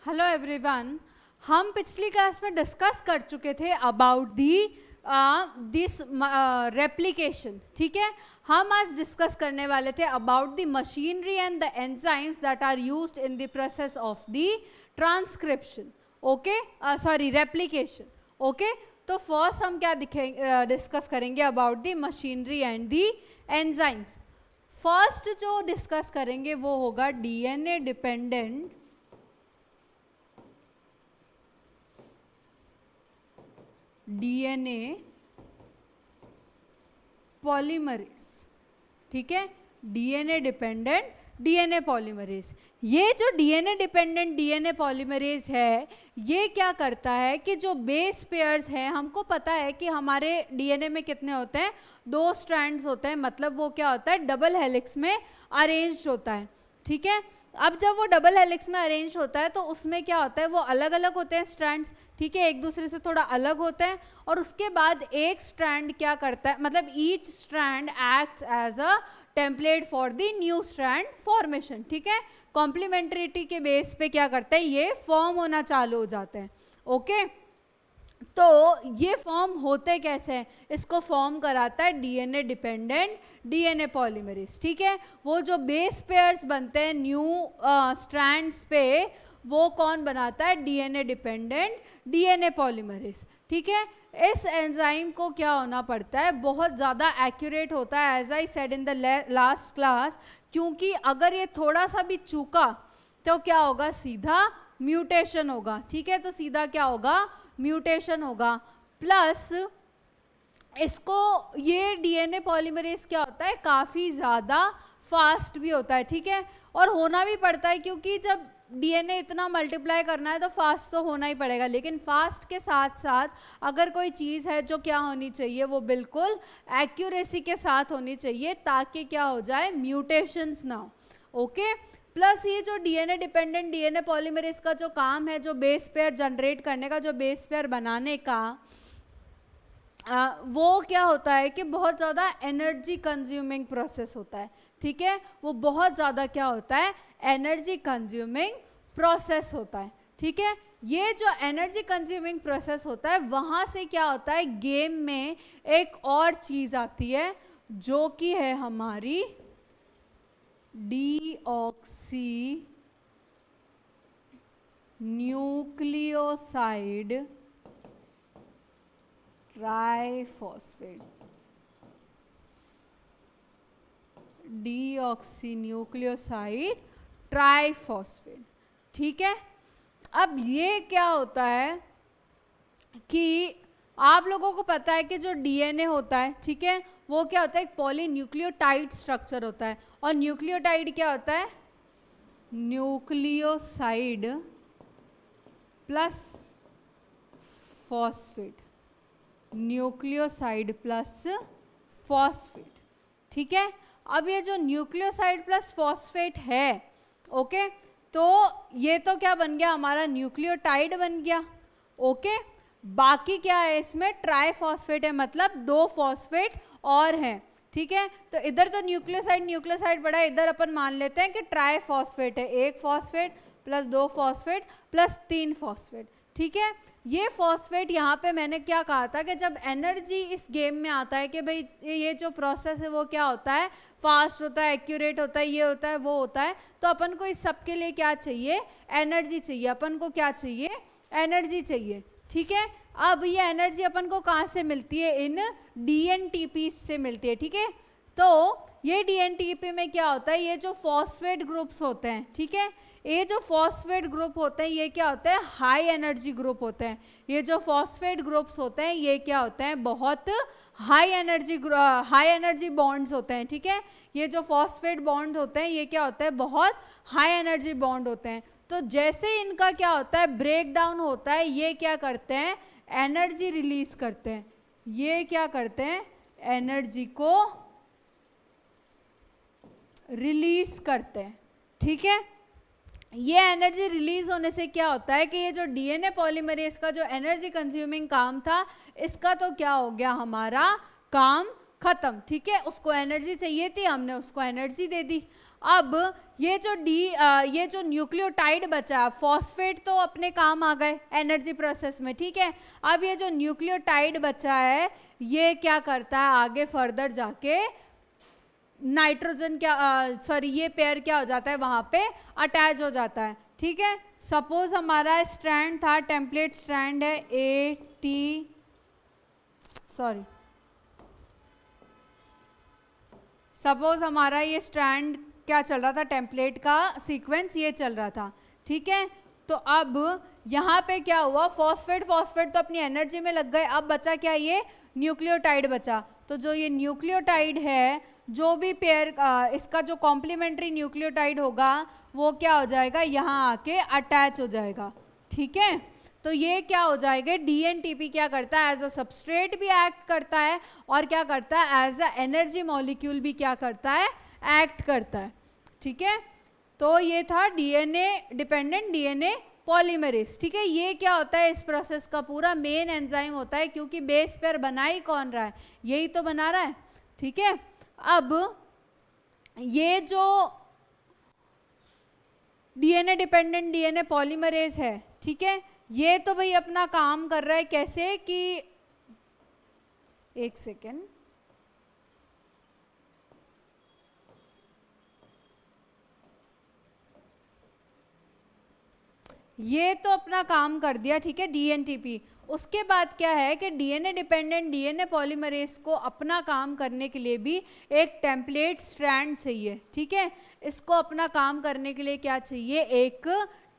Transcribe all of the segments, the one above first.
Hello everyone, हम पिछली class में डिस्कस कर चुके थे अबाउट दी दिस रेप्लिकेशन. ठीक है, हम आज डिस्कस करने वाले थे about the machinery and the enzymes that are used in the process of the transcription. Okay, sorry, replication. Okay, तो फर्स्ट हम क्या डिस्कस करेंगे about the machinery and the enzymes. First जो डिस्कस करेंगे वो होगा डीएनए डिपेंडेंट डीएनए पॉलीमरेज. ठीक है, डीएनए डिपेंडेंट डीएनए पॉलीमरेज. ये जो डीएनए डिपेंडेंट डीएनए पॉलीमरेज है, ये क्या करता है कि जो बेस पेयर्स हैं, हमको पता है कि हमारे डीएनए में कितने होते हैं, 2 स्ट्रैंड्स होते हैं. मतलब वो क्या होता है, डबल हेलिक्स में अरेंज्ड होता है. ठीक है, अब जब वो डबल हेलिक्स में अरेंज होता है तो उसमें क्या होता है, वो अलग अलग होते हैं स्ट्रैंड्स. ठीक है, एक दूसरे से थोड़ा अलग होते हैं. और उसके बाद एक स्ट्रैंड क्या करता है, मतलब each strand acts as a template for the new strand formation. ठीक है, कॉम्प्लीमेंट्रिटी के बेस पे क्या करता है, ये फॉर्म होना चालू हो जाते हैं. ओके, तो ये फॉर्म होते कैसे हैं, इसको फॉर्म कराता है डीएनए डिपेंडेंट डीएनए पॉलीमरेज. ठीक है, वो जो बेस पेयर्स बनते हैं न्यू स्ट्रैंड्स पे, वो कौन बनाता है, डीएनए डिपेंडेंट डीएनए पॉलीमरेज. ठीक है, इस एंजाइम को क्या होना पड़ता है, बहुत ज़्यादा एक्यूरेट होता है, as I said in the last class. क्योंकि अगर ये थोड़ा सा भी चूका तो क्या होगा, सीधा म्यूटेशन होगा. ठीक है, तो सीधा क्या होगा, म्यूटेशन होगा. प्लस इसको ये डीएनए पॉलीमरेज क्या होता है, काफ़ी ज़्यादा फास्ट भी होता है. ठीक है, और होना भी पड़ता है क्योंकि जब डीएनए इतना मल्टीप्लाई करना है तो फास्ट तो होना ही पड़ेगा. लेकिन फास्ट के साथ साथ अगर कोई चीज़ है जो क्या होनी चाहिए, वो बिल्कुल एक्यूरेसी के साथ होनी चाहिए, ताकि क्या हो जाए, म्यूटेशंस ना हो. ओके, प्लस ये जो डीएनए डिपेंडेंट डीएनए पॉलीमरेज का जो काम है, जो बेस पेयर जनरेट करने का, जो बेस पेयर बनाने का, वो क्या होता है कि बहुत ज़्यादा एनर्जी कंज्यूमिंग प्रोसेस होता है. ठीक है, वो बहुत ज़्यादा क्या होता है, एनर्जी कंज्यूमिंग प्रोसेस होता है. ठीक है, ये जो एनर्जी कंज्यूमिंग प्रोसेस होता है, वहाँ से क्या होता है, गेम में एक और चीज़ आती है जो कि है हमारी deoxy nucleoside triphosphate. Deoxy nucleoside triphosphate. ठीक है, अब ये क्या होता है कि आप लोगों को पता है कि जो डीएनए होता है, ठीक है, वो क्या होता है, एक पॉलीन्यूक्लियोटाइड स्ट्रक्चर होता है. और न्यूक्लियोटाइड क्या होता है, nucleoside plus phosphate. Nucleoside plus phosphate. ठीक है, अब ये जो न्यूक्लियोसाइड प्लस फॉस्फेट है, ओके, तो ये तो क्या बन गया, हमारा न्यूक्लियोटाइड बन गया. ओके, बाकी क्या है इसमें, ट्राइफॉस्फेट है, मतलब 2 फॉस्फेट और हैं. ठीक है, तो इधर तो न्यूक्लियोसाइड पड़ा है, इधर अपन मान लेते हैं कि ट्राइफॉस्फेट है, 1 phosphate plus 2 phosphate plus 3 phosphate. ठीक है, ये फॉस्फेट यहाँ पे मैंने क्या कहा था कि जब एनर्जी इस गेम में आता है कि भाई ये जो प्रोसेस है वो क्या होता है, फास्ट होता है, एक्यूरेट होता है, ये होता है, वो होता है, तो अपन को इस सब के लिए क्या चाहिए, एनर्जी चाहिए. अपन को क्या चाहिए, एनर्जी चाहिए. ठीक है, अब ये एनर्जी अपन को कहाँ से मिलती है, इन डीएनटीपी से मिलती है. ठीक है, तो ये डीएनटीपी में क्या होता है, ये जो फॉस्फेट ग्रुप्स होते हैं, ठीक है, ये जो फॉस्फेट ग्रुप होते हैं, ये क्या होते हैं, हाई एनर्जी ग्रुप होते हैं. ये जो फॉस्फेट ग्रुप्स होते हैं, ये क्या होते हैं, बहुत हाई एनर्जी बॉन्ड्स होते हैं. ठीक है, ये जो फॉस्फेट बॉन्ड होते हैं, ये क्या होते हैं, बहुत हाई एनर्जी बॉन्ड होते हैं. तो जैसे इनका क्या होता है, ब्रेक डाउन होता है, ये क्या करते हैं, एनर्जी रिलीज करते हैं. ये क्या करते हैं, एनर्जी को रिलीज करते हैं. ठीक है, ये एनर्जी रिलीज होने से क्या होता है कि ये जो डीएनए पॉलीमरेज का जो एनर्जी कंज्यूमिंग काम था, इसका तो क्या हो गया, हमारा काम खत्म. ठीक है, उसको एनर्जी चाहिए थी, हमने उसको एनर्जी दे दी. अब ये जो न्यूक्लियोटाइड बचा, फॉस्फेट तो अपने काम आ गए एनर्जी प्रोसेस में, ठीक है। अब ये जो न्यूक्लियोटाइड बचा है ये क्या करता है, आगे फर्दर जाके नाइट्रोजन ये पेयर क्या हो जाता है, वहां पे अटैच हो जाता है, ठीक है। सपोज हमारा स्ट्रैंड था, टेम्पलेट स्ट्रैंड है सपोज हमारा ये स्ट्रैंड क्या चल रहा था, टेम्पलेट का सीक्वेंस ये चल रहा था, ठीक है। तो अब यहाँ पे क्या हुआ, फॉस्फेट तो अपनी एनर्जी में लग गए, अब बचा क्या, ये न्यूक्लियोटाइड बचा। तो जो ये न्यूक्लियोटाइड है, जो भी पेयर इसका जो कॉम्प्लीमेंट्री न्यूक्लियोटाइड होगा वो क्या हो जाएगा, यहाँ आके अटैच हो जाएगा, ठीक है। तो ये क्या हो जाएगा, डीएनटीपी क्या करता है, एज अ सबस्ट्रेट भी एक्ट करता है और क्या करता है, एज अ एनर्जी मॉलिक्यूल भी क्या करता है, एक्ट करता है, ठीक है। तो ये था डीएनए डिपेंडेंट डीएनए पॉलीमरेज, ठीक है। ये क्या होता है, इस प्रोसेस का पूरा मेन एंजाइम होता है, क्योंकि बेस पेयर बना ही कौन रहा है, यही तो बना रहा है, ठीक है। अब ये जो डीएनए डिपेंडेंट डीएनए पॉलीमरेज है, ठीक है, ये तो भाई अपना काम कर रहा है कैसे कि, एक सेकेंड, ये तो अपना काम कर दिया, ठीक है, डीएनटीपी। उसके बाद क्या है कि डीएनए डिपेंडेंट डीएनए पॉलीमरेज को अपना काम करने के लिए भी एक टेम्पलेट स्ट्रैंड चाहिए, ठीक है। इसको अपना काम करने के लिए क्या चाहिए, एक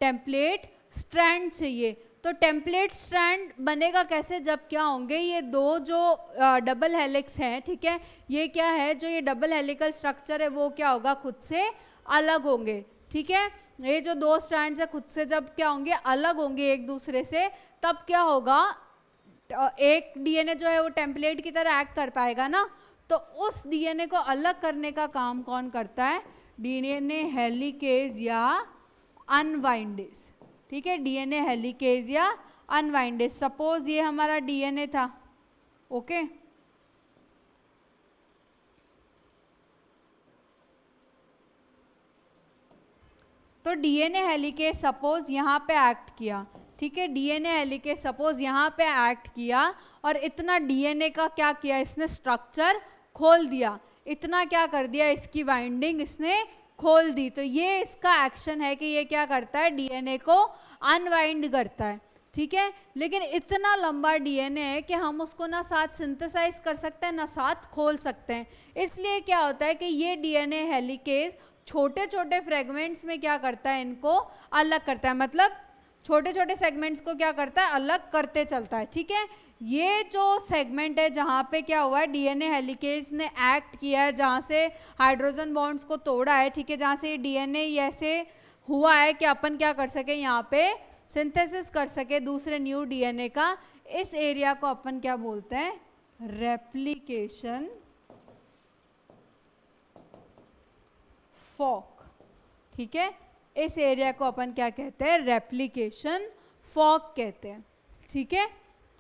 टेम्पलेट स्ट्रैंड चाहिए। तो टेम्पलेट स्ट्रैंड बनेगा कैसे, जब क्या होंगे, ये दो जो डबल हेलिक्स हैं, ठीक है, ये क्या है, जो ये डबल हेलिकल स्ट्रक्चर है वो क्या होगा, खुद से अलग होंगे, ठीक है। ये जो दो स्ट्रैंड्स है खुद से जब क्या होंगे, अलग होंगे एक दूसरे से, तब क्या होगा, एक डीएनए जो है वो टेम्पलेट की तरह एक्ट कर पाएगा ना। तो उस डीएनए को अलग करने का काम कौन करता है, डीएनए हेलिकेज या अनवाइंडेज, ठीक है, डीएनए हेलिकेज या अनवाइंडेज। सपोज ये हमारा डीएनए था, ओके, तो डीएनए हेलिकेज सपोज यहाँ पे एक्ट किया, ठीक है, डीएनए हेलिकेज सपोज यहाँ पे एक्ट किया और इतना डीएनए का क्या किया, इसने स्ट्रक्चर खोल दिया, इतना क्या कर दिया, इसकी वाइंडिंग इसने खोल दी। तो ये इसका एक्शन है कि ये क्या करता है, डीएनए को अनवाइंड करता है, ठीक है। लेकिन इतना लंबा डीएनए है कि हम उसको ना साथ सिंथेसाइज कर सकते हैं ना साथ खोल सकते हैं। इसलिए क्या होता है कि ये डीएनए हेलिकेज छोटे छोटे फ्रेगमेंट्स में क्या करता है, इनको अलग करता है, मतलब छोटे छोटे सेगमेंट्स को क्या करता है, अलग करते चलता है, ठीक है। ये जो सेगमेंट है जहाँ पे क्या हुआ है, डीएनए हेलिकेज ने एक्ट किया है, जहाँ से हाइड्रोजन बॉन्ड्स को तोड़ा है, ठीक है, जहाँ से डीएनए ऐसे हुआ है कि अपन क्या कर सके, यहाँ पे सिंथेसिस कर सके दूसरे न्यू डीएनए का, इस एरिया को अपन क्या बोलते हैं, रेप्लिकेशन फॉक, ठीक है। इस एरिया को अपन क्या कहते हैं, रेप्लिकेशन फॉक कहते हैं, ठीक है।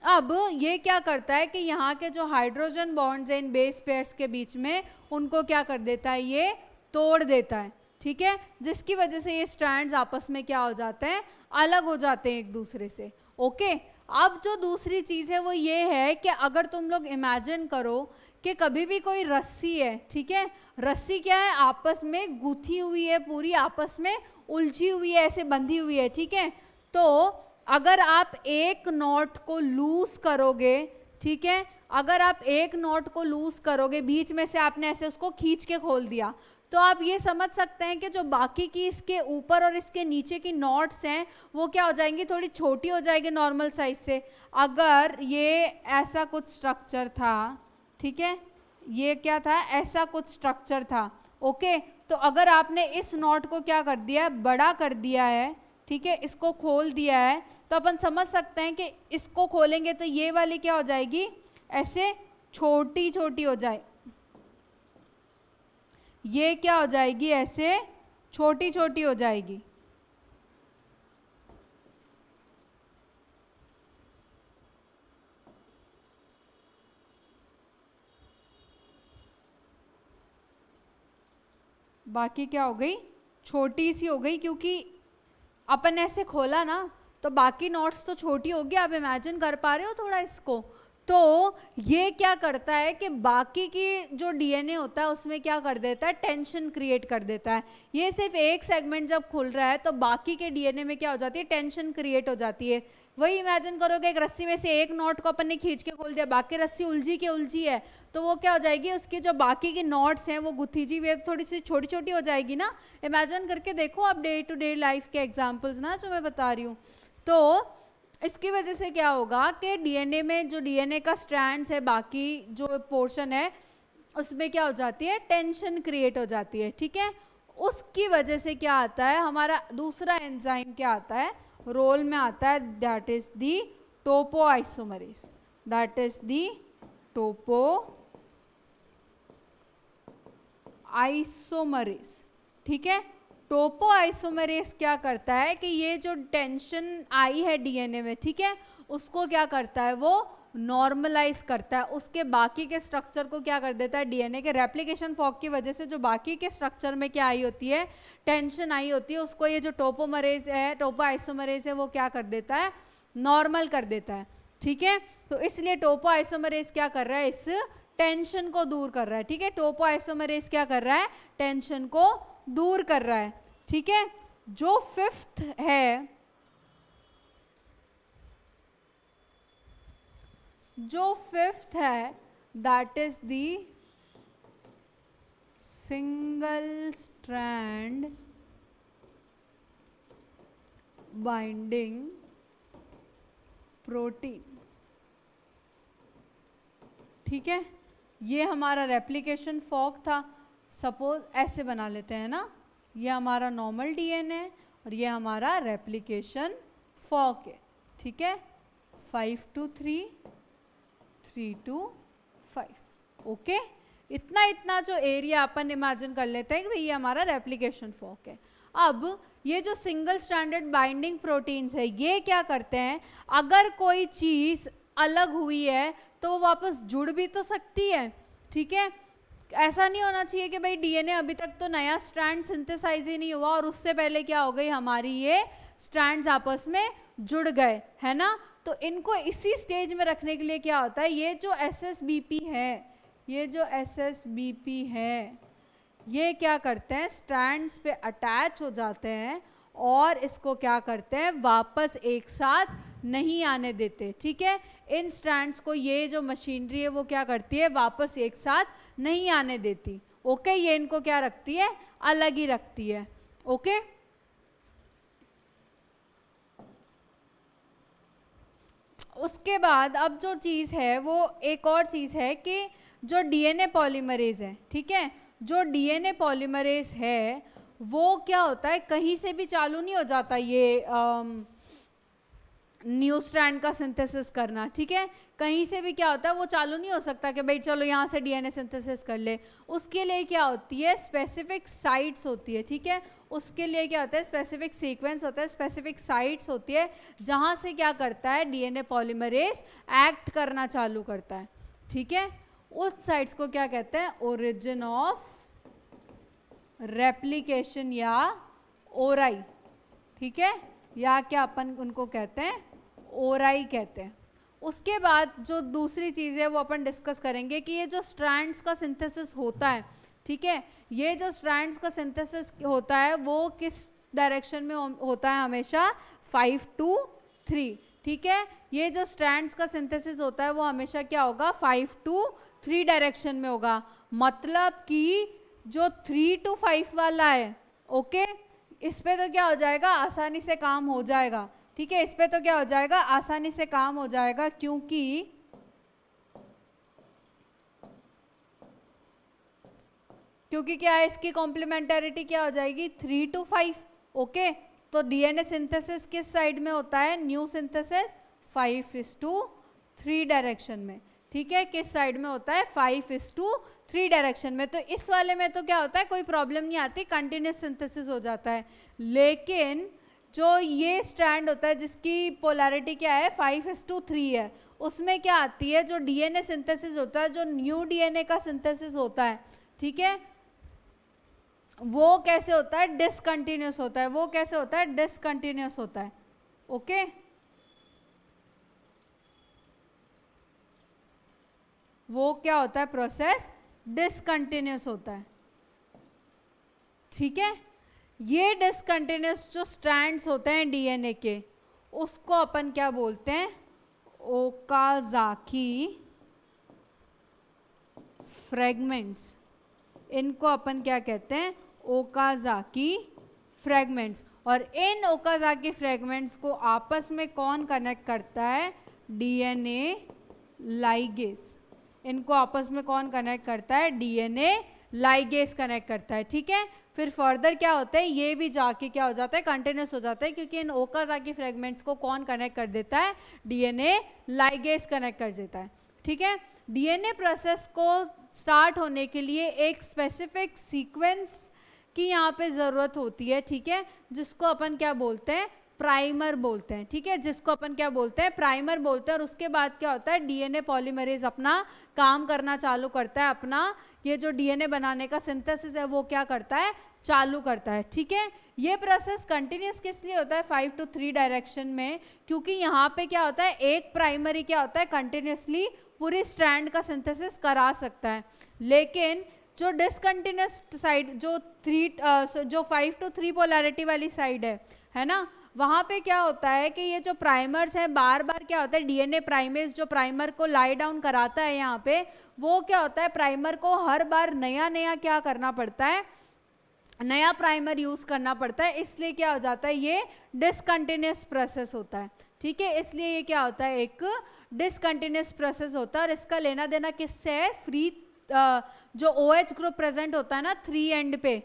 अब ये क्या करता है कि यहाँ के जो हाइड्रोजन बॉन्ड्स हैं इन बेस पेयर्स के बीच में, उनको क्या कर देता है, ये तोड़ देता है, ठीक है, जिसकी वजह से ये स्ट्रैंड्स आपस में क्या हो जाते हैं, अलग हो जाते हैं एक दूसरे से, ओके। अब जो दूसरी चीज़ है वो ये है कि अगर तुम लोग इमेजिन करो कि कभी भी कोई रस्सी है, ठीक है, रस्सी क्या है, आपस में गुथी हुई है, पूरी आपस में उलझी हुई है, ऐसे बंधी हुई है, ठीक है। तो अगर आप एक नॉट को लूज करोगे, ठीक है, अगर आप एक नॉट को लूज करोगे, बीच में से आपने ऐसे उसको खींच के खोल दिया, तो आप ये समझ सकते हैं कि जो बाकी की इसके ऊपर और इसके नीचे की नॉट्स हैं वो क्या हो जाएंगी, थोड़ी छोटी हो जाएगी नॉर्मल साइज से। अगर ये ऐसा कुछ स्ट्रक्चर था, ठीक है, ये क्या था, ऐसा कुछ स्ट्रक्चर था, ओके। तो अगर आपने इस नॉट को क्या कर दिया है, बड़ा कर दिया है, ठीक है, इसको खोल दिया है, तो अपन समझ सकते हैं कि इसको खोलेंगे तो ये वाली क्या हो जाएगी, ऐसे छोटी छोटी हो जाए, ये क्या हो जाएगी, ऐसे छोटी छोटी हो जाएगी, बाकी क्या हो गई, छोटी सी हो गई, क्योंकि अपन ऐसे खोला ना तो बाकी नॉट्स तो छोटी होगी। आप इमेजिन कर पा रहे हो थोड़ा इसको। तो ये क्या करता है कि बाकी की जो डीएनए होता है उसमें क्या कर देता है, टेंशन क्रिएट कर देता है। ये सिर्फ एक सेगमेंट जब खुल रहा है तो बाकी के डीएनए में क्या हो जाती है, टेंशन क्रिएट हो जाती है। वही इमेजिन करोगे एक रस्सी में से एक नॉट को अपन ने खींच के खोल दिया, बाकी रस्सी उलझी के उलझी है, तो वो क्या हो जाएगी, उसकी जो बाकी की नॉट्स हैं वो गुत्थी हुई थोड़ी सी छोटी छोटी हो जाएगी ना। इमेजिन करके देखो आप डे टू डे लाइफ के एग्जाम्पल्स ना जो मैं बता रही हूँ। तो इसकी वजह से क्या होगा कि डीएनए में जो डीएनए का स्ट्रैंड्स है, बाकी जो पोर्शन है उसमें क्या हो जाती है, टेंशन क्रिएट हो जाती है। ठीक है, उसकी वजह से क्या आता है, हमारा दूसरा एंजाइम क्या आता है, रोल में आता है, that is the topoisomerase. That is the topoisomerase. ठीक है, टोपोआइसोमरेज क्या करता है कि ये जो टेंशन आई है डीएनए में, ठीक है, उसको क्या करता है, वो नॉर्मलाइज करता है, उसके बाकी के स्ट्रक्चर को क्या कर देता है, डीएनए के रेप्लिकेशन फॉर्क की वजह से जो बाकी के स्ट्रक्चर में क्या आई होती है, टेंशन आई होती है, उसको ये जो टोपोमरेज है, टोपोआइसोमरेज है, वो क्या कर देता है, नॉर्मल कर देता है। ठीक है, तो इसलिए टोपोआइसोमरेज क्या कर रहा है, इस टेंशन को दूर कर रहा है। ठीक है, टोपोआइसोमरेज क्या कर रहा है, टेंशन को दूर कर रहा है। ठीक है, जो फिफ्थ है, that is the single strand binding protein. ठीक है, ये हमारा रेप्लिकेशन फॉर्क था। सपोज ऐसे बना लेते हैं ना, ये हमारा नॉर्मल डीएनए है और ये हमारा रेप्लिकेशन फॉर्क है। ठीक है, 5 to 3, 3 to 5। ओके, इतना जो एरिया अपन इमेजिन कर लेते हैं कि भाई ये हमारा रेप्लिकेशन फॉर्क है। अब ये जो सिंगल स्ट्रैंडेड बाइंडिंग प्रोटीन्स है, ये क्या करते हैं, अगर कोई चीज़ अलग हुई है तो वो वापस जुड़ भी तो सकती है। ठीक है, ऐसा नहीं होना चाहिए कि भाई डीएनए अभी तक तो नया स्ट्रैंड सिंथेसाइज ही नहीं हुआ और उससे पहले क्या हो गई, हमारी ये स्ट्रैंड्स आपस में जुड़ गए, है ना। तो इनको इसी स्टेज में रखने के लिए क्या होता है, ये जो एसएसबीपी है, ये क्या करते हैं, स्ट्रैंड्स पे अटैच हो जाते हैं और इसको क्या करते हैं, वापस एक साथ नहीं आने देते। ठीक है, इन स्ट्रैंड्स को ये जो मशीनरी है वो क्या करती है, वापस एक साथ नहीं आने देती। ओके, ये इनको क्या रखती है, अलग ही रखती है। ओके, उसके बाद अब जो चीज़ है वो एक और चीज़ है कि जो डीएनए पॉलीमरेज है, ठीक है, जो डीएनए पॉलीमरेज है वो क्या होता है, कहीं से भी चालू नहीं हो जाता ये न्यू स्ट्रैंड का सिंथेसिस करना। ठीक है, कहीं से भी क्या होता है, वो चालू नहीं हो सकता कि भाई चलो यहाँ से डीएनए सिंथेसिस कर ले। उसके लिए क्या होती है, स्पेसिफिक साइट्स होती है। ठीक है, उसके लिए क्या होता है, स्पेसिफिक सीक्वेंस होता है, स्पेसिफिक साइट्स होती है, जहाँ से क्या करता है, डीएनए पॉलीमरेज एक्ट करना चालू करता है। ठीक है, उस साइट्स को क्या कहते हैं, ओरिजिन ऑफ रेप्लिकेशन या ओराई। ठीक है, या क्या अपन उनको कहते हैं, ओराई कहते हैं। उसके बाद जो दूसरी चीज़ है वो अपन डिस्कस करेंगे कि ये जो स्ट्रैंड्स का सिंथेसिस होता है, ठीक है, ये जो स्ट्रैंड्स का सिंथेसिस होता है वो किस डायरेक्शन में होता है, हमेशा 5 to 3। ठीक है, ये जो स्ट्रैंड्स का सिंथेसिस होता है वो हमेशा क्या होगा, 5 to 3 डायरेक्शन में होगा। मतलब कि जो 3 to 5 वाला है, ओके, इस पे तो क्या हो जाएगा, आसानी से काम हो जाएगा। ठीक है, इस पे तो क्या हो जाएगा, आसानी से काम हो जाएगा, क्योंकि क्या है, इसकी कॉम्प्लीमेंटरिटी क्या हो जाएगी, 3 to 5। ओके, तो डीएनए सिंथेसिस किस साइड में होता है, न्यू सिंथेसिस 5 to 3 डायरेक्शन में। ठीक है, किस साइड में होता है, 5 to 3 डायरेक्शन में। तो इस वाले में तो क्या होता है, कोई प्रॉब्लम नहीं आती, कंटिन्यूस सिंथेसिस हो जाता है। लेकिन जो ये स्ट्रैंड होता है जिसकी पोलैरिटी क्या है, 5 to 3 है, उसमें क्या आती है, जो डीएनए सिंथेसिस होता है, जो न्यू डीएनए का सिंथेसिस होता है, ठीक है, वो कैसे होता है, डिसकंटिन्यूस होता है। वो कैसे होता है, डिसकंटिन्यूस होता है। ओके, वो क्या होता है, प्रोसेस डिसकंटिन्यूस होता है। ठीक है, ये डिसकंटिन्यूस जो स्ट्रैंड्स होते हैं डीएनए के, उसको अपन क्या बोलते हैं, ओकाज़ाकी फ्रैगमेंट्स। इनको अपन क्या कहते हैं, ओकाज़ाकी फ्रैगमेंट्स। और इन ओकाज़ाकी फ्रैगमेंट्स को आपस में कौन कनेक्ट करता है, डीएनए लाइगेज। इनको आपस में कौन कनेक्ट करता है, डीएनए लाइगेज कनेक्ट करता है। ठीक है, फिर फर्दर क्या होता है, ये भी जाके क्या हो जाता है, कंटिन्यूस हो जाता है, क्योंकि इन ओकाज़ाकी फ्रैगमेंट्स को कौन कनेक्ट कर देता है, डीएनए लाइगेज कनेक्ट कर देता है। ठीक है, डीएनए प्रोसेस को स्टार्ट होने के लिए एक स्पेसिफिक सीक्वेंस की यहाँ पे ज़रूरत होती है। ठीक है, जिसको अपन क्या बोलते हैं, प्राइमर बोलते हैं। ठीक है, जिसको अपन क्या बोलते हैं, प्राइमर बोलते हैं। और उसके बाद क्या होता है, डीएनए पॉलीमरेज अपना काम करना चालू करता है, अपना ये जो डीएनए बनाने का सिंथेसिस है वो क्या करता है, चालू करता है। ठीक है, ये प्रोसेस कंटिन्यूस किस लिए होता है, 5 to 3 डायरेक्शन में, क्योंकि यहाँ पे क्या होता है, एक प्राइमरी क्या होता है, कंटिन्यूसली पूरी स्ट्रैंड का सिंथेसिस करा सकता है। लेकिन जो डिसकंटिन्यूस साइड, जो 5 to 3 पोलैरिटी वाली साइड है ना, वहाँ पे क्या होता है कि ये जो प्राइमर्स हैं, बार बार क्या होता है, डीएनए प्राइमेज जो प्राइमर को लाई डाउन कराता है यहाँ पे, वो क्या होता है, प्राइमर को हर बार नया नया क्या करना पड़ता है, नया प्राइमर यूज करना पड़ता है। इसलिए क्या हो जाता है, ये डिसकंटिन्यूस प्रोसेस होता है। ठीक है, इसलिए ये क्या होता है, एक डिसकंटिन्यूस प्रोसेस होता है। और इसका लेना देना किससे है, फ्री जो OH ग्रुप प्रेजेंट होता है ना 3 एंड पे,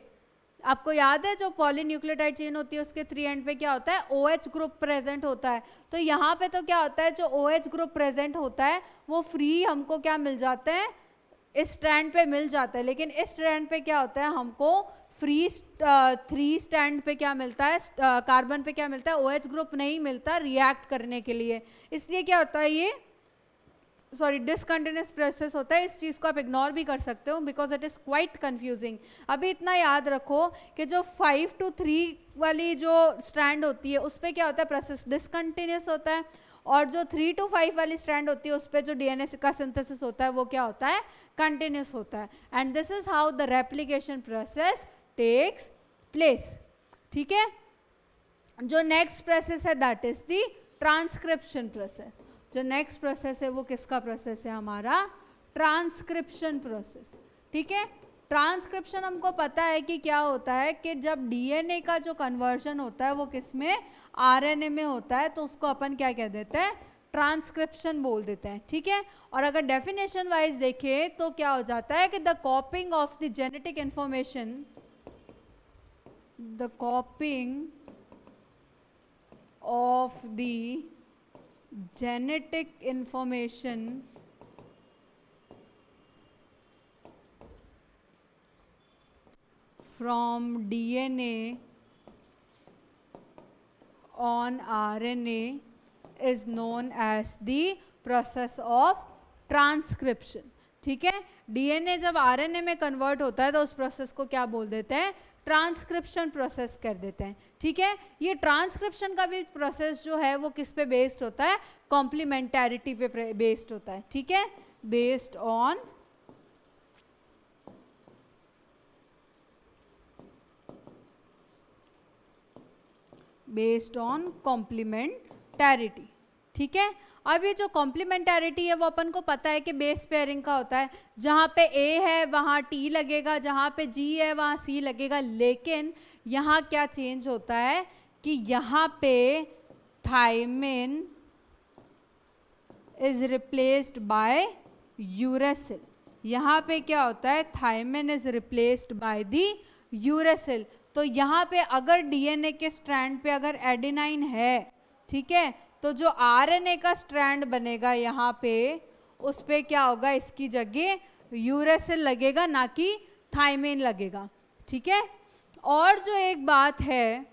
आपको याद है जो पॉलीन्यूक्लियोटाइड चेन होती है उसके 3 एंड पे क्या होता है, OH ग्रुप प्रेजेंट होता है। तो यहाँ पे तो क्या होता है, जो OH ग्रुप प्रेजेंट होता है वो फ्री हमको क्या मिल जाता है, इस स्ट्रैंड पे मिल जाता है। लेकिन इस स्ट्रैंड पे क्या होता है, हमको फ्री 3 स्टैंड पे क्या मिलता है, कार्बन पे क्या मिलता है, OH ग्रुप नहीं मिलता रिएक्ट करने के लिए। इसलिए क्या होता है, ये डिसकंटिन्यूस प्रोसेस होता है। इस चीज़ को आप इग्नोर भी कर सकते हो because it is quite confusing. अभी इतना याद रखो कि जो 5 to 3 वाली जो स्ट्रैंड होती है उस पर क्या होता है, प्रोसेस डिसकंटिन्यूस होता है। और जो 3 to 5 वाली स्ट्रैंड होती है उस पर जो डीएनए का सिंथेसिस होता है वो क्या होता है, कंटिन्यूस होता है। And this is how the replication process takes place. ठीक है, जो नेक्स्ट प्रोसेस है that is the transcription process. जो नेक्स्ट प्रोसेस है वो किसका प्रोसेस है, हमारा ट्रांसक्रिप्शन प्रोसेस। ठीक है, ट्रांसक्रिप्शन हमको पता है कि क्या होता है कि जब डीएनए का जो कन्वर्जन होता है वो किस में, आरएनए में होता है, तो उसको अपन क्या कह देते हैं, ट्रांसक्रिप्शन बोल देते हैं। ठीक है, और अगर डेफिनेशन वाइज देखें तो क्या हो जाता है कि the कॉपिंग of the genetic information, the कॉपिंग of the genetic information from DNA on RNA is known as the process of transcription। ठीक है, डीएनए जब आरएनए में कन्वर्ट होता है तो उस प्रोसेस को क्या बोल देते हैं, ट्रांसक्रिप्शन प्रोसेस कर देते हैं। ठीक है, ये ट्रांसक्रिप्शन का भी प्रोसेस जो है वो किस पे बेस्ड होता है, कॉम्प्लीमेंटैरिटी पे बेस्ड होता है। ठीक है, बेस्ड ऑन कॉम्प्लीमेंटैरिटी। ठीक है, अब ये जो कॉम्प्लीमेंटैरिटी है वो अपन को पता है कि बेस पेयरिंग का होता है, जहाँ पे A है वहाँ T लगेगा, जहाँ पे G है वहाँ C लगेगा। लेकिन यहाँ क्या चेंज होता है कि यहाँ पे thymine is replaced by uracil. यहाँ पे क्या होता है, thymine is replaced by the uracil. तो यहाँ पे अगर डीएनए के स्ट्रैंड पे अगर एडेनाइन है, ठीक है, तो जो आरएनए का स्ट्रैंड बनेगा यहाँ पे उस पे क्या होगा, इसकी जगह यूरेसिल लगेगा, ना कि थायमिन लगेगा। ठीक है, और जो एक बात है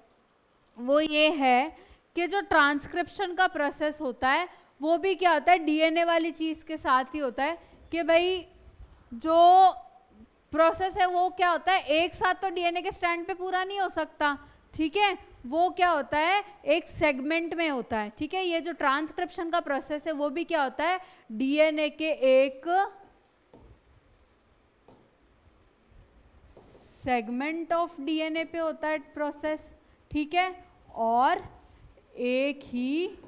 वो ये है कि जो ट्रांसक्रिप्शन का प्रोसेस होता है वो भी क्या होता है, डीएनए वाली चीज़ के साथ ही होता है कि भाई जो प्रोसेस है वो क्या होता है, एक साथ तो डीएनए के स्ट्रैंड पे पूरा नहीं हो सकता, ठीक है, वो क्या होता है एक सेगमेंट में होता है, ठीक है। ये जो ट्रांसक्रिप्शन का प्रोसेस है वो भी क्या होता है, डीएनए के एक सेगमेंट ऑफ डीएनए पे होता है प्रोसेस, ठीक है, और एक ही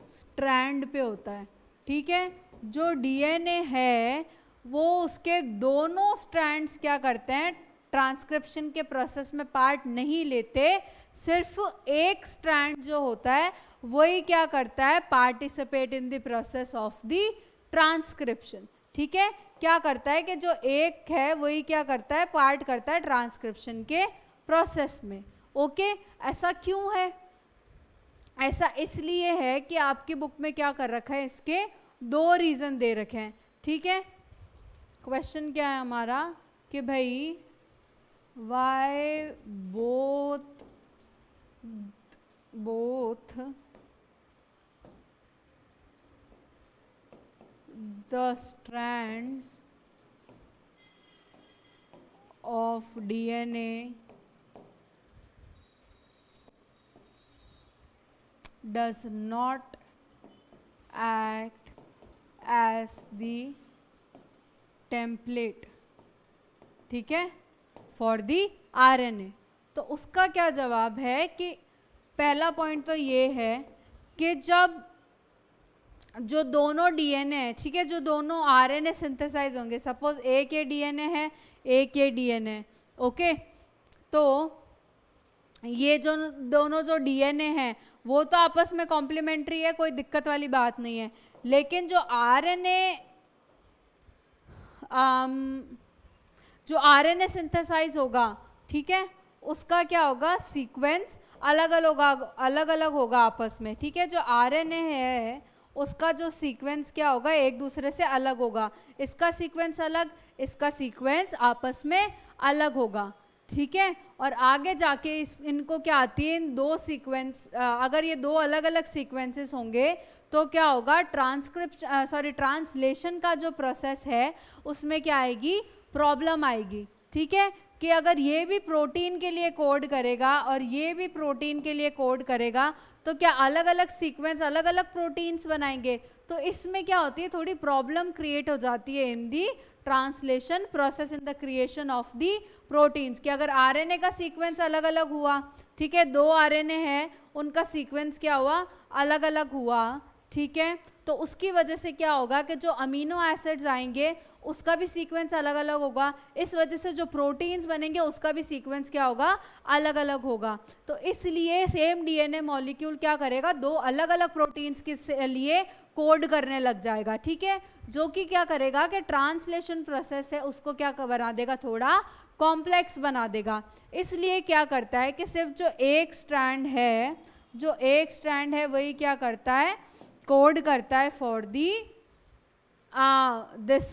स्ट्रैंड पे होता है, ठीक है। जो डीएनए है वो उसके दोनों स्ट्रैंड्स क्या करते हैं, ट्रांसक्रिप्शन के प्रोसेस में पार्ट नहीं लेते, सिर्फ एक स्ट्रैंड जो होता है वही क्या करता है, participate in the process of the transcription, ठीक है। क्या करता है कि जो एक है वही क्या करता है, पार्ट करता है ट्रांसक्रिप्शन के प्रोसेस में, ओके। ऐसा क्यों है, ऐसा इसलिए है कि आपकी बुक में क्या कर रखा है, इसके दो रीजन दे रखे हैं, ठीक है। क्वेश्चन क्या है हमारा कि भाई why both the strands of DNA does not act as the template, ठीक है, for the RNA। तो उसका क्या जवाब है कि पहला पॉइंट तो ये है कि जब जो दोनों डीएनए है, ठीक है, जो दोनों आरएनए सिंथेसाइज होंगे, सपोज एक ये डीएनए है एक ये डीएनए, ओके, तो ये जो दोनों जो डीएनए हैं वो तो आपस में कॉम्प्लीमेंट्री है, कोई दिक्कत वाली बात नहीं है, लेकिन जो आरएनए सिंथेसाइज होगा, ठीक है, उसका क्या होगा, सीक्वेंस अलग अलग होगा आपस में, ठीक है। जो आरएनए है उसका जो सीक्वेंस क्या होगा, एक दूसरे से अलग होगा, इसका सीक्वेंस अलग, इसका सीक्वेंस आपस में अलग होगा, ठीक है। और आगे जाके इनको क्या आती है, इन दो सीक्वेंस, अगर ये दो अलग अलग सीक्वेंसेस होंगे तो क्या होगा, ट्रांसलेशन का जो प्रोसेस है उसमें क्या आएगी, प्रॉब्लम आएगी, ठीक है, कि अगर ये भी प्रोटीन के लिए कोड करेगा और ये भी प्रोटीन के लिए कोड करेगा तो क्या अलग अलग सीक्वेंस अलग अलग प्रोटीन्स बनाएंगे, तो इसमें क्या होती है, थोड़ी प्रॉब्लम क्रिएट हो जाती है in the translation process, in the creation of the proteins. कि अगर आरएनए का सीक्वेंस अलग अलग हुआ, ठीक है, दो आरएनए हैं उनका सीक्वेंस क्या हुआ, अलग अलग हुआ, ठीक है, तो उसकी वजह से क्या होगा कि जो अमीनो एसिड्स आएंगे उसका भी सीक्वेंस अलग अलग होगा, इस वजह से जो प्रोटीन्स बनेंगे उसका भी सीक्वेंस क्या होगा, अलग अलग होगा। तो इसलिए सेम डीएनए मॉलिक्यूल क्या करेगा, दो अलग अलग प्रोटीन्स के लिए कोड करने लग जाएगा, ठीक है, जो कि क्या करेगा कि ट्रांसलेशन प्रोसेस है उसको क्या बना देगा, थोड़ा कॉम्प्लेक्स बना देगा। इसलिए क्या करता है कि सिर्फ जो एक स्ट्रैंड है वही क्या करता है, कोड करता है for the this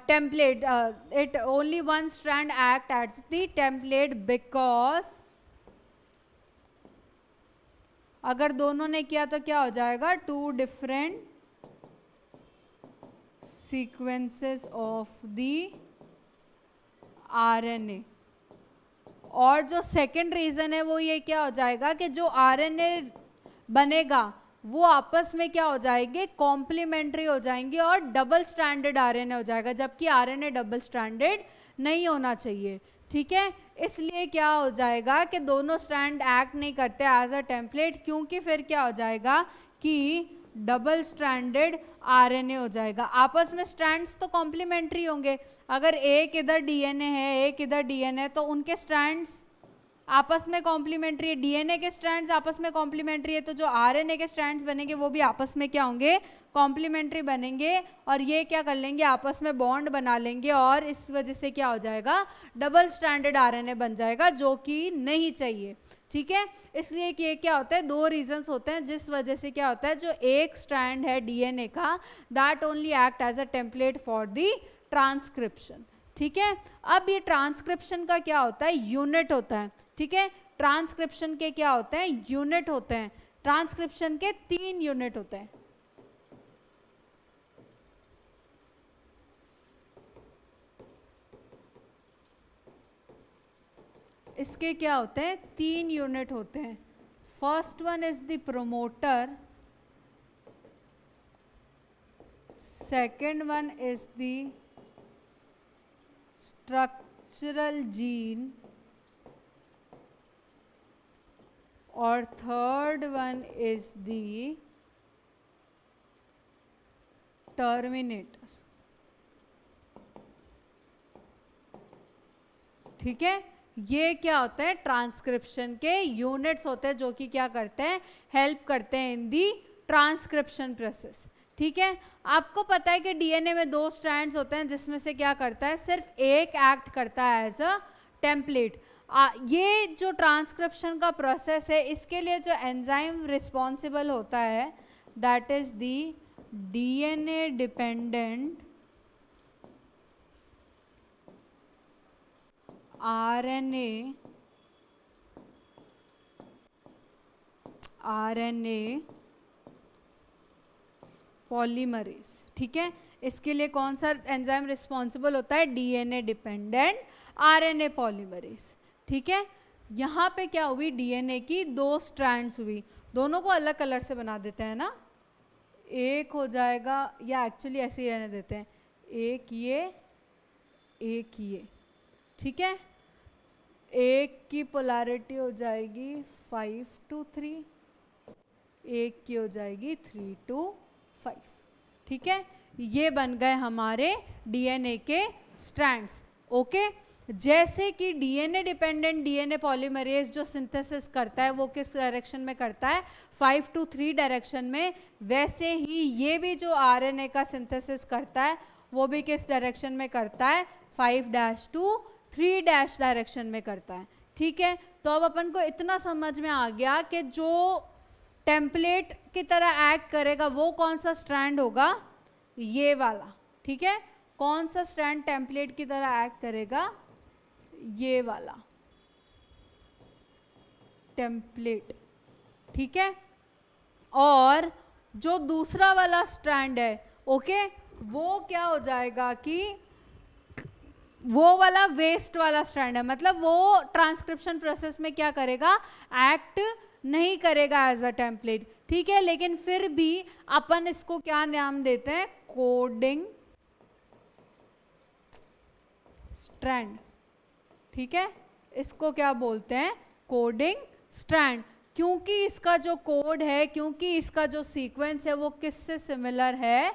template, it only one strand act as the template because अगर दोनों ने किया तो क्या हो जाएगा, two different sequences of the RNA. और जो सेकंड रीजन है वो ये क्या हो जाएगा कि जो आरएनए बनेगा वो आपस में क्या हो जाएंगे, कॉम्प्लीमेंट्री हो जाएंगे और डबल स्ट्रैंडेड आरएनए हो जाएगा, जबकि आरएनए डबल स्ट्रैंडेड नहीं होना चाहिए, ठीक है। इसलिए क्या हो जाएगा कि दोनों स्ट्रैंड एक्ट नहीं करते एज अ टेम्पलेट, क्योंकि फिर क्या हो जाएगा कि डबल स्ट्रैंडेड आरएनए हो जाएगा। आपस में स्ट्रैंड्स तो कॉम्प्लीमेंट्री होंगे, अगर एक इधर डीएनए है एक इधर डीएनए तो उनके स्ट्रैंड्स आपस में कॉम्प्लीमेंट्री है, डीएनए के स्ट्रैंड्स आपस में कॉम्प्लीमेंट्री है, तो जो आरएनए के स्ट्रैंड्स बनेंगे वो भी आपस में क्या होंगे, कॉम्प्लीमेंट्री बनेंगे, और ये क्या कर लेंगे, आपस में बॉन्ड बना लेंगे, और इस वजह से क्या हो जाएगा, डबल स्ट्रैंडेड आरएनए बन जाएगा, जो कि नहीं चाहिए, ठीक है। इसलिए कि ये क्या होता है, दो रीजंस होते हैं जिस वजह से क्या होता है, जो एक स्ट्रैंड है डीएनए का that only act as a template for the transcription, ठीक है। अब ये ट्रांसक्रिप्शन का क्या होता है, यूनिट होता है, ठीक है। ट्रांसक्रिप्शन के क्या होते हैं, यूनिट होते हैं, ट्रांसक्रिप्शन के 3 यूनिट होते हैं। इसके क्या होते हैं, 3 यूनिट होते हैं. First one is the promoter, second one is the structural gene और third one is the terminator. ठीक है, ये क्या होता है, ट्रांसक्रिप्शन के यूनिट्स होते हैं जो कि क्या करते हैं, हेल्प करते हैं इन दी ट्रांसक्रिप्शन प्रोसेस. ठीक है, आपको पता है कि डीएनए में 2 स्ट्रैंड्स होते हैं जिसमें से क्या करता है, सिर्फ एक एक्ट करता है एज अ टेम्पलेट. ये जो ट्रांसक्रिप्शन का प्रोसेस है, इसके लिए जो एंजाइम रिस्पॉन्सिबल होता है that is the DNA dependent RNA polymerase. ठीक है, इसके लिए कौन सा एंजाइम रिस्पॉन्सिबल होता है, डीएनए डिपेंडेंट आरएनए पॉलीमरेज. ठीक है, यहाँ पे क्या हुई, डीएनए की 2 स्ट्रैंड्स हुई. दोनों को अलग कलर से बना देते हैं ना, एक हो जाएगा, या एक्चुअली ऐसे ही रहने देते हैं, एक ये एक ये. ठीक है, एक की पोलैरिटी हो जाएगी 5 to 3, एक की हो जाएगी 3 to 5. ठीक है, ये बन गए हमारे डीएनए के स्ट्रैंड्स. ओके, जैसे कि डीएनए डिपेंडेंट डीएनए पॉलीमरेज जो सिंथेसिस करता है वो किस डायरेक्शन में करता है, 5 to 3 डायरेक्शन में, वैसे ही ये भी जो आरएनए का सिंथेसिस करता है वो भी किस डायरेक्शन में करता है, 5' to 3' डायरेक्शन में करता है. ठीक है, तो अब अपन को इतना समझ में आ गया कि जो टेम्पलेट की तरह एक्ट करेगा वो कौन सा स्ट्रैंड होगा, ये वाला. ठीक है, कौन सा स्ट्रैंड टेम्पलेट की तरह एक्ट करेगा, ये वाला टेम्पलेट. ठीक है, और जो दूसरा वाला स्ट्रैंड है, ओके, वो क्या हो जाएगा कि वो वाला वेस्ट वाला स्ट्रैंड है, मतलब वो ट्रांसक्रिप्शन प्रोसेस में क्या करेगा, एक्ट नहीं करेगा एज अ टेम्पलेट. ठीक है, लेकिन फिर भी अपन इसको क्या नाम देते हैं, कोडिंग स्ट्रैंड. ठीक है, इसको क्या बोलते हैं, कोडिंग स्ट्रैंड, क्योंकि इसका जो कोड है, क्योंकि इसका जो सीक्वेंस है वो किससे सिमिलर है,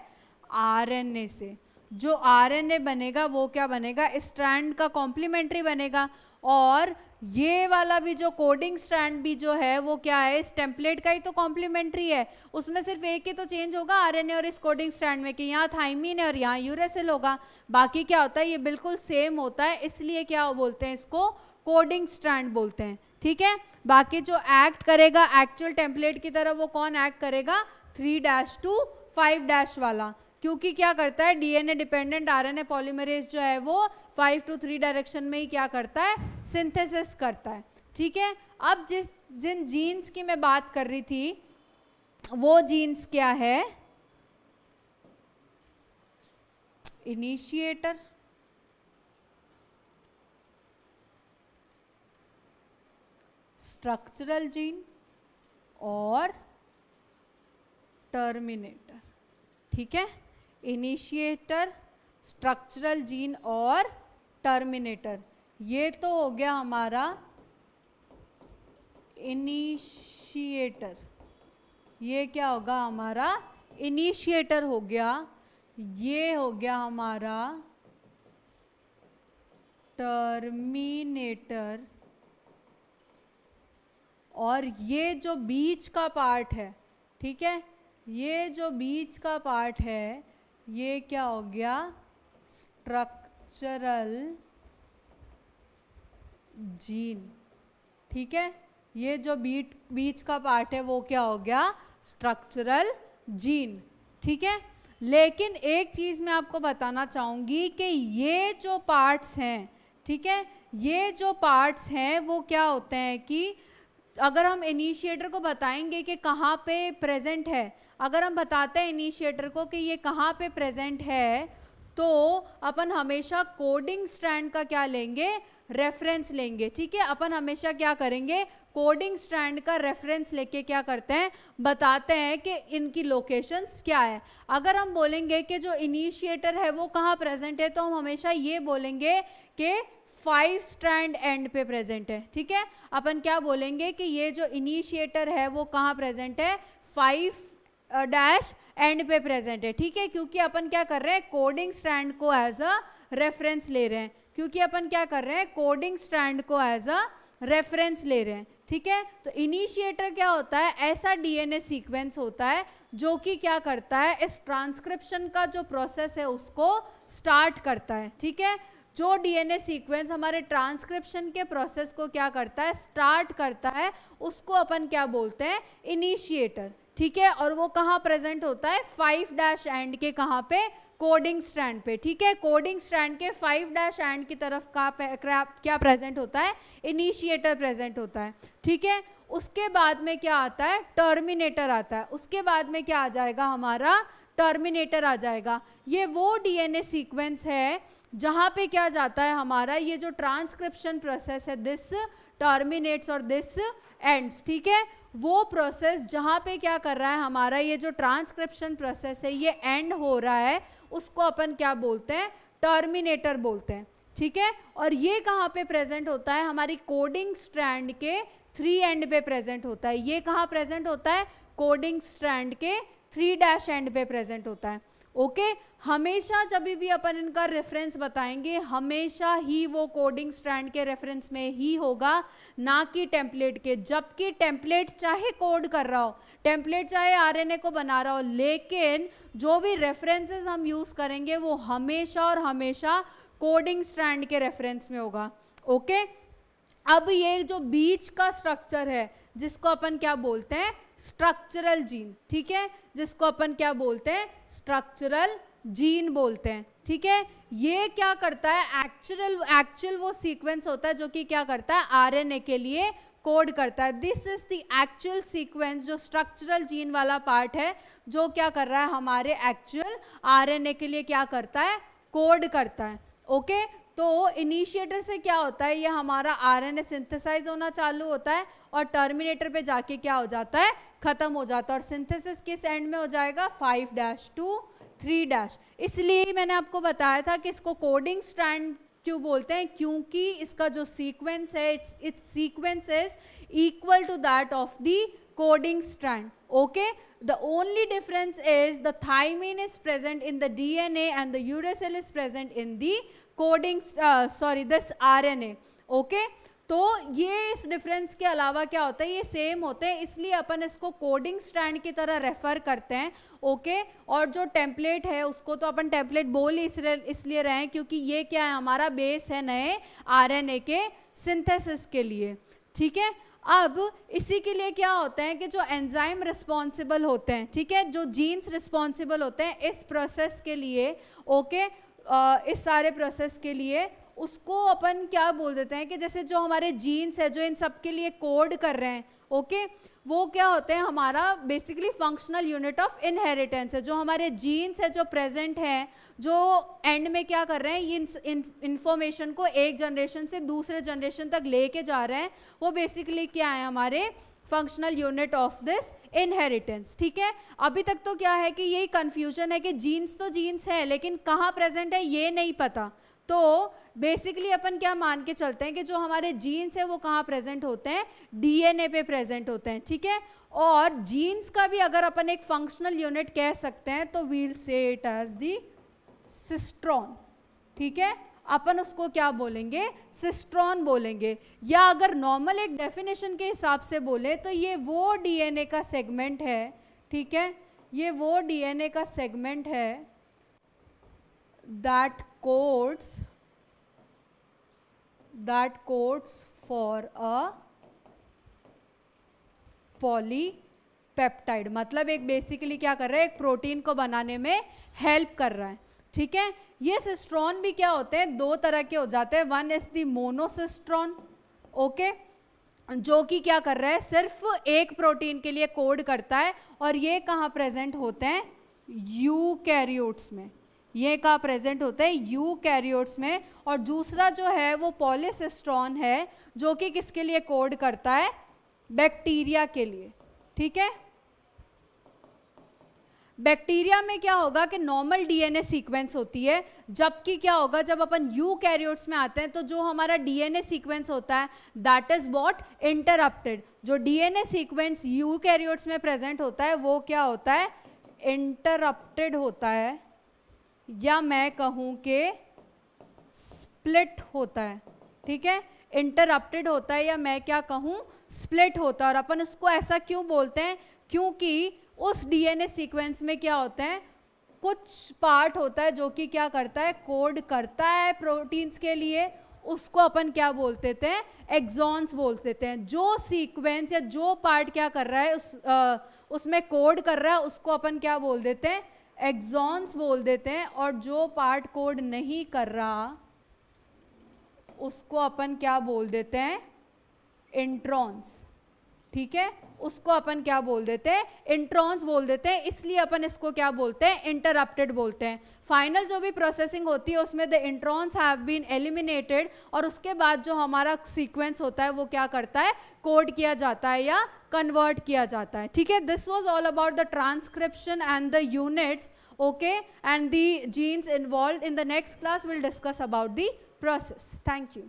आरएनए से. जो आरएनए बनेगा वो क्या बनेगा, स्ट्रैंड का कॉम्प्लीमेंट्री बनेगा. और ये वाला भी जो कोडिंग स्ट्रैंड भी जो है वो क्या है, इस टेम्पलेट का ही तो कॉम्प्लीमेंट्री है. उसमें सिर्फ एक ही तो चेंज होगा आरएनए और इस कोडिंग स्ट्रैंड में कि यहाँ थाइमीन है और यहाँ यूरेसिल होगा. बाकी क्या होता है, ये बिल्कुल सेम होता है, इसलिए क्या बोलते हैं, इसको कोडिंग स्ट्रैंड बोलते हैं. ठीक है, बाकी जो एक्ट करेगा एक्चुअल टेम्पलेट की तरह वो कौन एक्ट करेगा, 3' to 5' वाला, क्योंकि क्या करता है, डीएनए डिपेंडेंट आरएनए पॉलीमरेज जो है वो 5 to 3 डायरेक्शन में ही क्या करता है, सिंथेसिस करता है. ठीक है, अब जिन जीन्स की मैं बात कर रही थी वो जीन्स क्या है, इनिशिएटर, स्ट्रक्चरल जीन और टर्मिनेटर. ठीक है, इनिशिएटर, स्ट्रक्चरल जीन और टर्मिनेटर. ये तो हो गया हमारा इनिशिएटर. ये क्या होगा हमारा, इनिशिएटर हो गया. ये हो गया हमारा टर्मिनेटर. और ये जो बीच का पार्ट है, ठीक है, ये जो बीच का पार्ट है ये क्या हो गया, स्ट्रक्चरल जीन. ठीक है, ये जो बीच का पार्ट है वो क्या हो गया, स्ट्रक्चरल जीन. ठीक है, लेकिन एक चीज़ मैं आपको बताना चाहूँगी कि ये जो पार्ट्स हैं, ठीक है, ये जो पार्ट्स हैं वो क्या होते हैं कि अगर हम इनिशिएटर को बताएंगे कि कहाँ पे प्रेजेंट है, अगर हम बताते हैं इनिशिएटर को कि ये कहाँ पे प्रेजेंट है, तो अपन हमेशा कोडिंग स्ट्रैंड का क्या लेंगे, रेफरेंस लेंगे, ठीक है। अपन हमेशा क्या करेंगे, कोडिंग स्ट्रैंड का रेफरेंस लेके क्या करते हैं, बताते हैं कि इनकी लोकेशंस क्या है। अगर हम बोलेंगे कि जो इनिशिएटर है वो कहाँ प्रेजेंट है, तो हम हमेशा ये बोलेंगे कि 5 स्ट्रैंड एंड पे प्रेजेंट है, ठीक है। अपन क्या बोलेंगे कि ये जो इनिशिएटर है वो कहाँ प्रेजेंट है, 5 डैश एंड पे प्रेजेंट है, ठीक है। क्योंकि अपन क्या कर रहे हैं, कोडिंग स्ट्रैंड को एज अ रेफरेंस ले रहे हैं, क्योंकि अपन क्या कर रहे हैं, कोडिंग स्ट्रैंड को एज अ रेफरेंस ले रहे हैं, ठीक है। तो इनिशिएटर क्या होता है, ऐसा डीएनए सीक्वेंस होता है जो कि क्या करता है, इस ट्रांसक्रिप्शन का जो प्रोसेस है उसको स्टार्ट करता है, ठीक है। जो डीएनए सीक्वेंस हमारे ट्रांसक्रिप्शन के प्रोसेस को क्या करता है, स्टार्ट करता है, उसको अपन क्या बोलते हैं, इनिशिएटर, ठीक है। और वो कहाँ प्रेजेंट होता है, 5 डैश एंड के कहाँ पे, कोडिंग स्ट्रैंड पे, ठीक है। कोडिंग स्ट्रैंड के 5 डैश एंड की तरफ क्या प्रेजेंट होता है, इनिशिएटर प्रेजेंट होता है, ठीक है। उसके बाद में क्या आता है, टर्मिनेटर आता है। उसके बाद में क्या आ जाएगा, हमारा टर्मिनेटर आ जाएगा। ये वो डीएनए सीक्वेंस है जहाँ पे क्या जाता है, हमारा ये जो ट्रांसक्रिप्शन प्रोसेस है, दिस टर्मिनेट्स और दिस एंड्स, ठीक है। वो प्रोसेस जहाँ पे क्या कर रहा है, हमारा ये जो ट्रांसक्रिप्शन प्रोसेस है ये एंड हो रहा है, उसको अपन क्या बोलते हैं, टर्मिनेटर बोलते हैं, ठीक है। और ये कहाँ पे प्रेजेंट होता है, हमारी कोडिंग स्ट्रैंड के 3 एंड पे प्रेजेंट होता है। ये कहाँ प्रेजेंट होता है, कोडिंग स्ट्रैंड के 3 डैश एंड पे प्रेजेंट होता है, ओके। हमेशा जब भी अपन इनका रेफरेंस बताएंगे, हमेशा ही वो कोडिंग स्ट्रैंड के रेफरेंस में ही होगा, ना कि टेम्पलेट के। जबकि टेम्पलेट चाहे कोड कर रहा हो, टेम्पलेट चाहे आरएनए को बना रहा हो, लेकिन जो भी रेफरेंसेस हम यूज करेंगे वो हमेशा और हमेशा कोडिंग स्ट्रैंड के रेफरेंस में होगा, ओके। अब ये जो बीच का स्ट्रक्चर है जिसको अपन क्या बोलते हैं, स्ट्रक्चरल जीन, ठीक है, जिसको अपन क्या बोलते हैं, स्ट्रक्चरल जीन बोलते हैं, ठीक है। ये क्या करता है, एक्चुअल वो सीक्वेंस होता है जो कि क्या करता है, आरएनए के लिए कोड करता है। This is the actual sequence, जो स्ट्रक्चरल जीन वाला पार्ट है, जो क्या कर रहा है, हमारे एक्चुअल आरएनए के लिए क्या करता है, कोड करता है, ओके। तो इनिशिएटर से क्या होता है, ये हमारा आरएनए सिंथेसाइज होना चालू होता है और टर्मिनेटर पे जाके क्या हो जाता है, खत्म हो जाता है। और सिंथेसिस किस एंड में हो जाएगा, 5 डैश टू 3 डैश। इसलिए मैंने आपको बताया था कि इसको कोडिंग स्ट्रैंड क्यों बोलते हैं, क्योंकि इसका जो सीक्वेंस है, it's sequence is equal to that of the coding strand, okay. The only difference is the thymine is present in the DNA and the uracil is present in the coding, this RNA, okay. तो ये इस difference के अलावा क्या होता है, ये same होते हैं, इसलिए अपन इसको कोडिंग स्ट्रैंड की तरह रेफर करते हैं, ओके। और जो टेम्पलेट है उसको तो अपन टेम्पलेट बोल इसलिए रहे हैं क्योंकि ये क्या है, हमारा बेस है नए आरएनए के सिंथेसिस के लिए, ठीक है। अब इसी के लिए क्या होता है कि जो एंजाइम रिस्पॉन्सिबल होते हैं, ठीक है, जो जीन्स रिस्पॉन्सिबल होते हैं इस प्रोसेस के लिए, ओके, इस सारे प्रोसेस के लिए, उसको अपन क्या बोल देते हैं कि जैसे जो हमारे जीन्स है जो इन सब के लिए कोड कर रहे हैं, ओके, वो क्या होते हैं, हमारा basically functional unit of inheritance है। जो हमारे जीन्स है जो प्रेजेंट है, जो एंड में क्या कर रहे हैं, ये इंफॉर्मेशन को एक जनरेशन से दूसरे जनरेशन तक लेके जा रहे हैं, वो बेसिकली क्या है, हमारे functional unit of this inheritance, ठीक है। अभी तक तो क्या है कि यही कंफ्यूजन है कि जीन्स तो जीन्स है लेकिन कहाँ प्रेजेंट है ये नहीं पता। तो बेसिकली अपन क्या मान के चलते हैं कि जो हमारे जीन्स है वो कहाँ प्रेजेंट होते हैं, डीएनए पे प्रेजेंट होते हैं, ठीक है। और जीन्स का भी अगर अपन एक फंक्शनल यूनिट कह सकते हैं तो वील से इट एज दी सिस्ट्रॉन, ठीक है। अपन उसको क्या बोलेंगे, सिस्ट्रॉन बोलेंगे। या अगर नॉर्मल एक डेफिनेशन के हिसाब से बोले तो ये वो डीएनए का सेगमेंट है, ठीक है, ये वो डीएनए का सेगमेंट है that codes for a polypeptide, मतलब एक बेसिकली क्या कर रहा है, एक प्रोटीन को बनाने में हेल्प कर रहा है, ठीक है। ये सिस्ट्रॉन भी क्या होते हैं, दो तरह के हो जाते हैं। वन इज दी मोनोसिस्ट्रॉन, ओके, जो कि क्या कर रहा है, सिर्फ एक प्रोटीन के लिए कोड करता है, और ये कहाँ प्रेजेंट होते हैं, यूकैरियोट्स में, ये कहाँ प्रेजेंट होता है, यूकैरियोट्स में। और दूसरा जो है वो पॉलीसिस्ट्रॉन है, जो कि किसके लिए कोड करता है, बैक्टीरिया के लिए। ठीक है, बैक्टीरिया में क्या होगा कि नॉर्मल डीएनए सीक्वेंस होती है, जबकि क्या होगा जब अपन यूकैरियोट्स में आते हैं तो जो हमारा डीएनए सीक्वेंस होता है दैट इज व्हाट, इंटरप्टेड। जो डीएनए सीक्वेंस यूकैरियोट्स में प्रेजेंट होता है वो क्या होता है, इंटरप्टेड होता है, या मैं कहूं कि स्प्लिट होता है। ठीक है, इंटरप्टेड होता है या मैं क्या कहूं, स्प्लिट होता है। और अपन उसको ऐसा क्यों बोलते हैं, क्योंकि उस डीएनए सीक्वेंस में क्या होता है, कुछ पार्ट होता है जो कि क्या करता है, कोड करता है प्रोटीन्स के लिए, उसको अपन क्या बोल देते हैं, एक्सॉन्स बोल देते हैं। जो सीक्वेंस या जो पार्ट क्या कर रहा है उसमें कोड कर रहा है उसको अपन क्या बोल देते हैं, एक्सॉन्स बोल देते हैं। और जो पार्ट कोड नहीं कर रहा उसको अपन क्या बोल देते हैं, इंट्रॉन्स। ठीक है, उसको अपन क्या बोल देते हैं, इंट्रॉन्स बोल देते हैं। इसलिए अपन इसको क्या बोलते हैं, इंटरप्टेड बोलते हैं। फाइनल जो भी प्रोसेसिंग होती है उसमें the introns have been eliminated, और उसके बाद जो हमारा सीक्वेंस होता है वो क्या करता है, कोड किया जाता है या कन्वर्ट किया जाता है। ठीक है, this was all about the transcription and the units, okay, and the genes involved. In the next class will discuss about the process. Thank you.